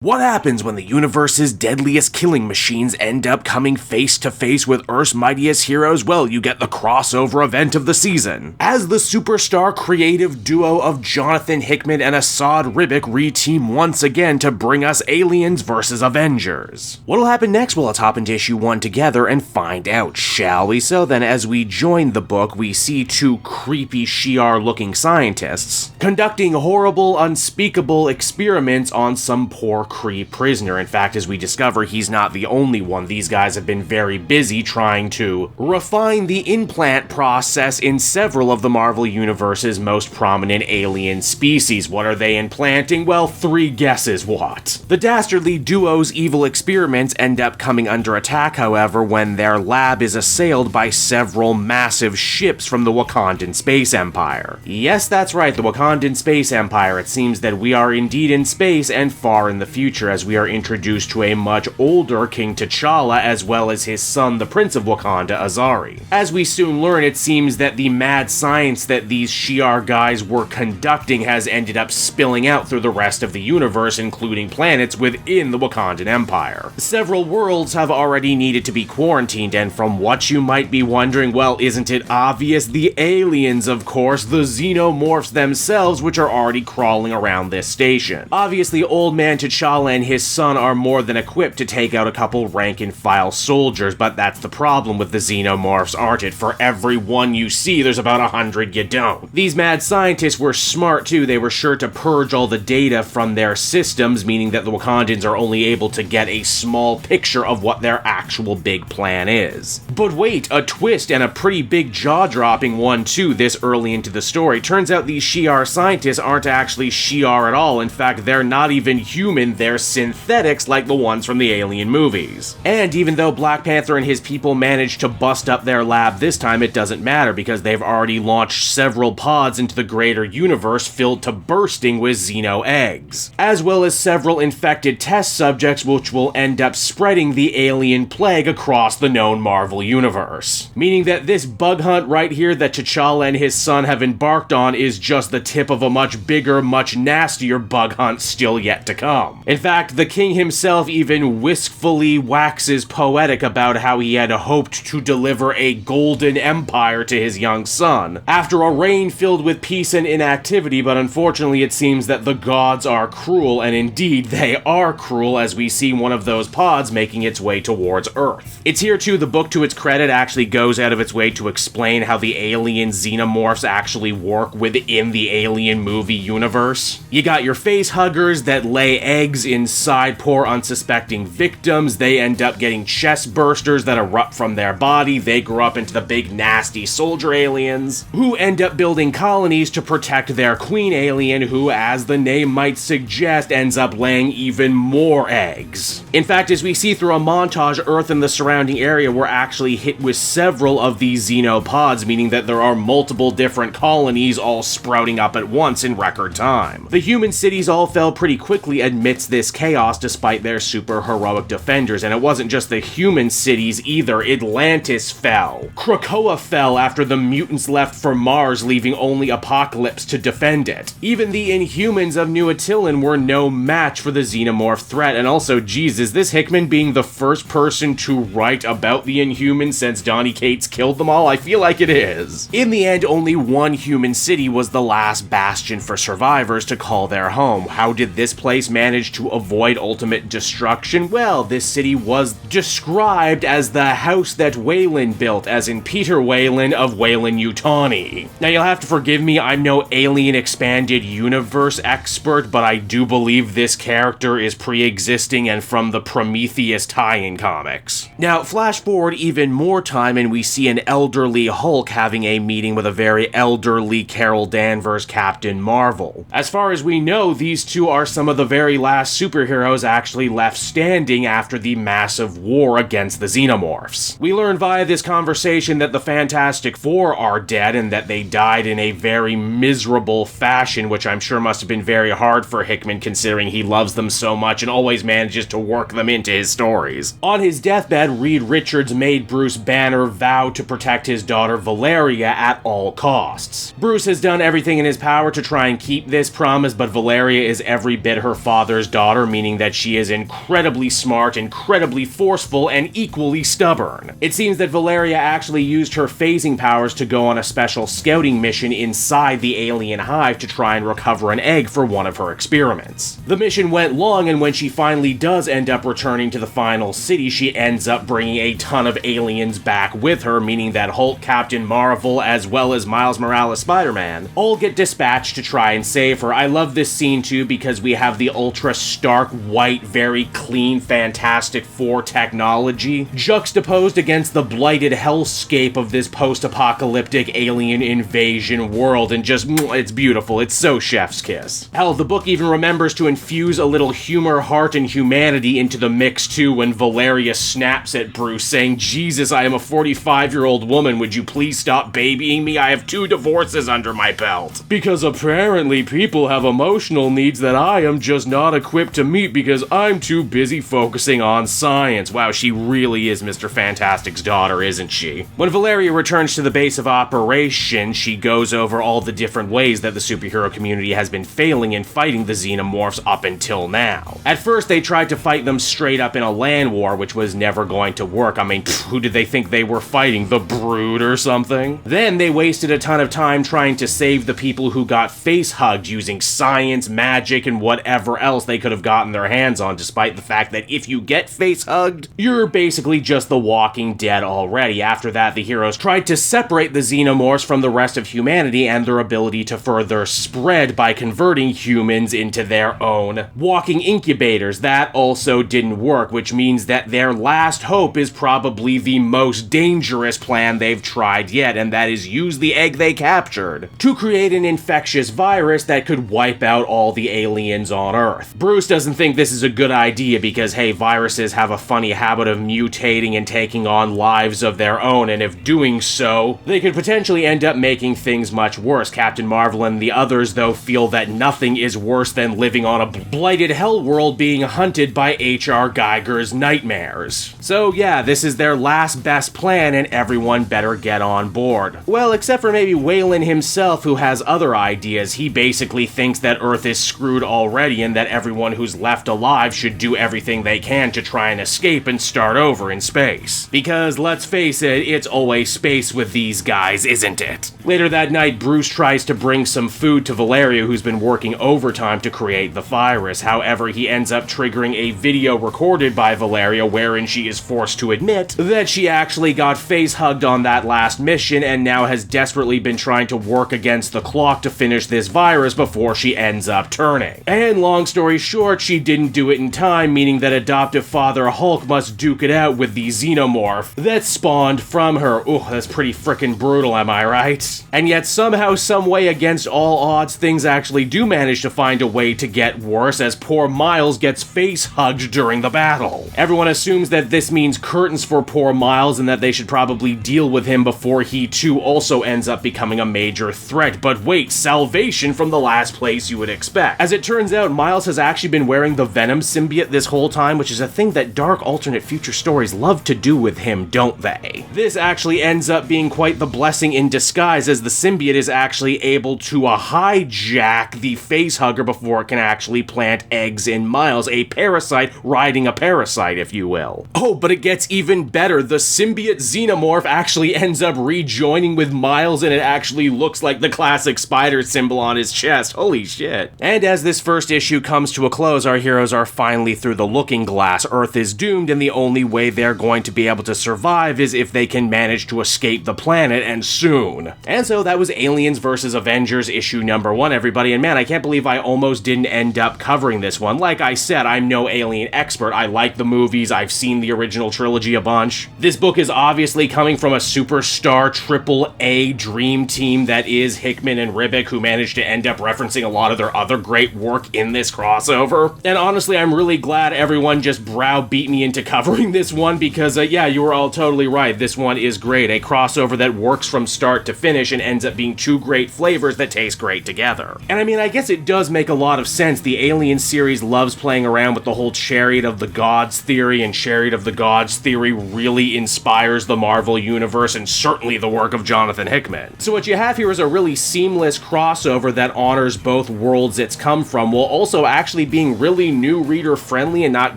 What happens when the universe's deadliest killing machines end up coming face to face with Earth's mightiest heroes? Well, you get the crossover event of the season, as the superstar creative duo of Jonathan Hickman and Esad Ribić re-team once again to bring us Aliens vs. Avengers. What'll happen next? Well, let's hop into issue 1 together and find out, shall we? So then, as we join the book, we see two creepy Shi'ar-looking scientists conducting horrible, unspeakable experiments on some poor Kree prisoner. In fact, as we discover, he's not the only one. These guys have been very busy trying to refine the implant process in several of the Marvel Universe's most prominent alien species. What are they implanting? Well, 3 guesses what. The dastardly duo's evil experiments end up coming under attack, however, when their lab is assailed by several massive ships from the Wakandan Space Empire. Yes, that's right, the Wakandan Space Empire. It seems that we are indeed in space and far in the future, as we are introduced to a much older King T'Challa as well as his son, the Prince of Wakanda, Azari. As we soon learn, it seems that the mad science that these Shi'ar guys were conducting has ended up spilling out through the rest of the universe, including planets within the Wakandan Empire. Several worlds have already needed to be quarantined, and from what you might be wondering, well, isn't it obvious? The aliens, of course, the Xenomorphs themselves, which are already crawling around this station. Obviously, old man T'Challa and his son are more than equipped to take out a couple rank-and-file soldiers, but that's the problem with the Xenomorphs, aren't it? For every one you see, there's about 100 you don't. These mad scientists were smart too. They were sure to purge all the data from their systems, meaning that the Wakandans are only able to get a small picture of what their actual big plan is. But wait, a twist, and a pretty big jaw-dropping one too this early into the story. Turns out these Shi'ar scientists aren't actually Shi'ar at all. In fact, they're not even human, they're synthetics like the ones from the Alien movies. And even though Black Panther and his people managed to bust up their lab this time, it doesn't matter because they've already launched several pods into the greater universe filled to bursting with Xeno eggs, as well as several infected test subjects which will end up spreading the alien plague across the known Marvel universe. Meaning that this bug hunt right here that T'Challa and his son have embarked on is just the tip of a much bigger, much nastier bug hunt still yet to come. In fact, the king himself even wistfully waxes poetic about how he had hoped to deliver a golden empire to his young son after a reign filled with peace and inactivity, but unfortunately it seems that the gods are cruel, and indeed they are cruel, as we see one of those pods making its way towards Earth. It's here too, the book, to its credit, actually goes out of its way to explain how the alien Xenomorphs actually work within the Alien movie universe. You got your face huggers that lay eggs inside poor unsuspecting victims. They end up getting chest bursters that erupt from their body. They grow up into the big nasty soldier aliens, who end up building colonies to protect their queen alien, who, as the name might suggest, ends up laying even more eggs. In fact, as we see through a montage, Earth and the surrounding area were actually hit with several of these xenopods, meaning that there are multiple different colonies all sprouting up at once in record time. The human cities all fell pretty quickly amidst this chaos despite their super heroic defenders, and it wasn't just the human cities either. Atlantis fell. Krakoa fell after the mutants left for Mars, leaving only Apocalypse to defend it. Even the Inhumans of New Attilan were no match for the Xenomorph threat, and also, geez, is this Hickman being the first person to write about the Inhumans since Donny Cates killed them all? I feel like it is. In the end, only one human city was the last bastion for survivors to call their home. How did this place manage to avoid ultimate destruction? Well, this city was described as the house that Weyland built, as in Peter Weyland of Weyland-Yutani. Now, you'll have to forgive me, I'm no Alien Expanded Universe expert, but I do believe this character is pre-existing and from the Prometheus tie-in comics. Now, flash forward even more time and we see an elderly Hulk having a meeting with a very elderly Carol Danvers Captain Marvel. As far as we know, these two are some of the very last superheroes actually left standing after the massive war against the Xenomorphs. We learn via this conversation that the Fantastic Four are dead and that they died in a very miserable fashion, which I'm sure must have been very hard for Hickman considering he loves them so much and always manages to work them into his stories. On his deathbed, Reed Richards made Bruce Banner vow to protect his daughter Valeria at all costs. Bruce has done everything in his power to try and keep this promise, but Valeria is every bit her father's daughter, meaning that she is incredibly smart, incredibly forceful, and equally stubborn. It seems that Valeria actually used her phasing powers to go on a special scouting mission inside the alien hive to try and recover an egg for one of her experiments. The mission went long, and when she finally does end up returning to the final city, she ends up bringing a ton of aliens back with her, meaning that Hulk, Captain Marvel, as well as Miles Morales Spider-Man all get dispatched to try and save her. I love this scene too because we have the ultra stark, white, very clean Fantastic Four technology juxtaposed against the blighted hellscape of this post-apocalyptic alien invasion world, and just, it's beautiful. It's so chef's kiss. Hell, the book even remembers to infuse a little humor, heart, and humanity into the mix too when Valeria snaps at Bruce saying, "Jesus, I am a 45-year-old woman, would you please stop babying me? I have 2 divorces under my belt. Because apparently people have emotional needs that I am just not equipped to meet because I'm too busy focusing on science." Wow, she really is Mr. Fantastic's daughter, isn't she? When Valeria returns to the base of operation, she goes over all the different ways that the superhero community has been failing in fighting the Xenomorphs up until now. At first, they tried to fight them straight up in a land war, which was never going to work. I mean, who did they think they were fighting? The Brood or something? Then they wasted a ton of time trying to save the people who got face-hugged using science, magic, and whatever else they could have gotten their hands on, despite the fact that if you get face-hugged, you're basically just the Walking Dead already. After that, the heroes tried to separate the Xenomorphs from the rest of humanity and their ability to further spread by converting humans into their own walking incubators. That also didn't work, which means that their last hope is probably the most dangerous plan they've tried yet, and that is use the egg they captured to create an infectious virus that could wipe out all the aliens on Earth. Bruce doesn't think this is a good idea because, hey, viruses have a funny habit of mutating and taking on lives of their own, and if doing so, they could potentially end up making things much worse. Captain Marvel and the others, though, feel that nothing is worse than living on a blighted hell world being hunted by H.R. Geiger's nightmares. So yeah, this is their last best plan, and everyone better get on board. Well, except for maybe Waylon himself, who has other ideas. He basically thinks that Earth is screwed already and that everyone who's left alive should do everything they can to try and escape and start over in space. Because, let's face it, it's always space with these guys, isn't it? Later that night, Bruce tries to bring some food to Valeria, who's been working overtime to create the virus. However, he ends up triggering a video recorded by Valeria wherein she is forced to admit that she actually got face-hugged on that last mission and now has desperately been trying to work against the clock to finish this virus before she ends up turning. And long story short, she didn't do it in time, meaning that adoptive father Hulk must duke it out with the Xenomorph that spawned from her. Ooh, that's pretty frickin' brutal, am I right? And yet somehow, someway, against all odds, things actually do manage to find a way to get worse as poor Miles gets face-hugged during the battle. Everyone assumes that this means curtains for poor Miles and that they should probably deal with him before he too also ends up becoming a major threat. But wait, salvation from the last place you would expect. As it turns out, Miles has actually been wearing the Venom symbiote this whole time, which is a thing that dark alternate future stories love to do with him, don't they? This actually ends up being quite the blessing in disguise, as the symbiote is actually able to hijack the facehugger before it can actually plant eggs in Miles, a parasite riding a parasite, if you will. Oh, but it gets even better. The symbiote Xenomorph actually ends up rejoining with Miles, and it actually looks like the classic spider symbol on his chest. Holy shit. And as this first issue comes to a close, our heroes are finally through the looking glass. Earth is doomed, and the only way they're going to be able to survive is if they can manage to escape the planet, and soon. And so that was Aliens vs. Avengers issue number 1, everybody, and man, I can't believe I almost didn't end up covering this one. Like I said, I'm no Alien expert. I like the movies, I've seen the original trilogy a bunch. This book is obviously coming from a superstar AAA dream team that is Hickman and Ribić, who managed to end up referencing a lot of their other great work in this crossover. And honestly, I'm really glad everyone just browbeat me into covering this one because, yeah, you were all totally right. This one is great. A crossover that works from start to finish and ends up being two great flavors that taste great together. And I mean, I guess it does make a lot of sense. The Alien series loves playing around with the whole Chariot of the Gods theory, and Chariot of the Gods theory really inspires the Marvel Universe and certainly the work of Jonathan Hickman. So what you have here is a really seamless crossover that honors both worlds it's come from, while also actually actually being really new reader friendly and not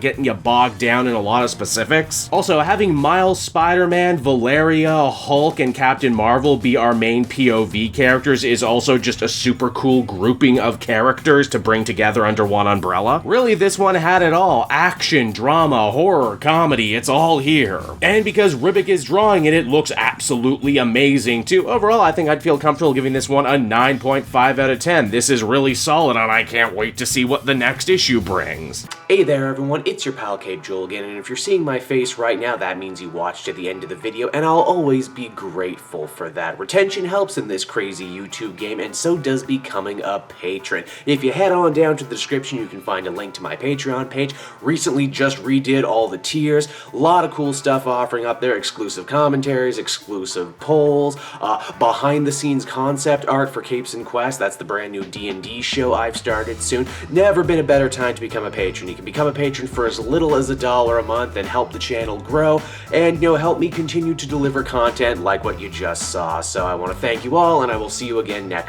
getting you bogged down in a lot of specifics. Also, having Miles, Spider-Man, Valeria, Hulk, and Captain Marvel be our main POV characters is also just a super cool grouping of characters to bring together under one umbrella. Really, this one had it all. Action, drama, horror, comedy, it's all here. And because Ribić is drawing it, it looks absolutely amazing too. Overall, I think I'd feel comfortable giving this one a 9.5 out of 10. This is really solid, and I can't wait to see what the next issue brings. Hey there everyone, it's your pal Cape Joel again, and if you're seeing my face right now, that means you watched to the end of the video, and I'll always be grateful for that. Retention helps in this crazy YouTube game, and so does becoming a patron. If you head on down to the description, you can find a link to my Patreon page. Recently just redid all the tiers. A lot of cool stuff offering up there, exclusive commentaries, exclusive polls, behind the scenes concept art for Capes and Quest. That's the brand new D&D show I've started soon. Never been a better time to become a patron. You can become a patron for as little as $1 a month and help the channel grow and, help me continue to deliver content like what you just saw. So I want to thank you all, and I will see you again next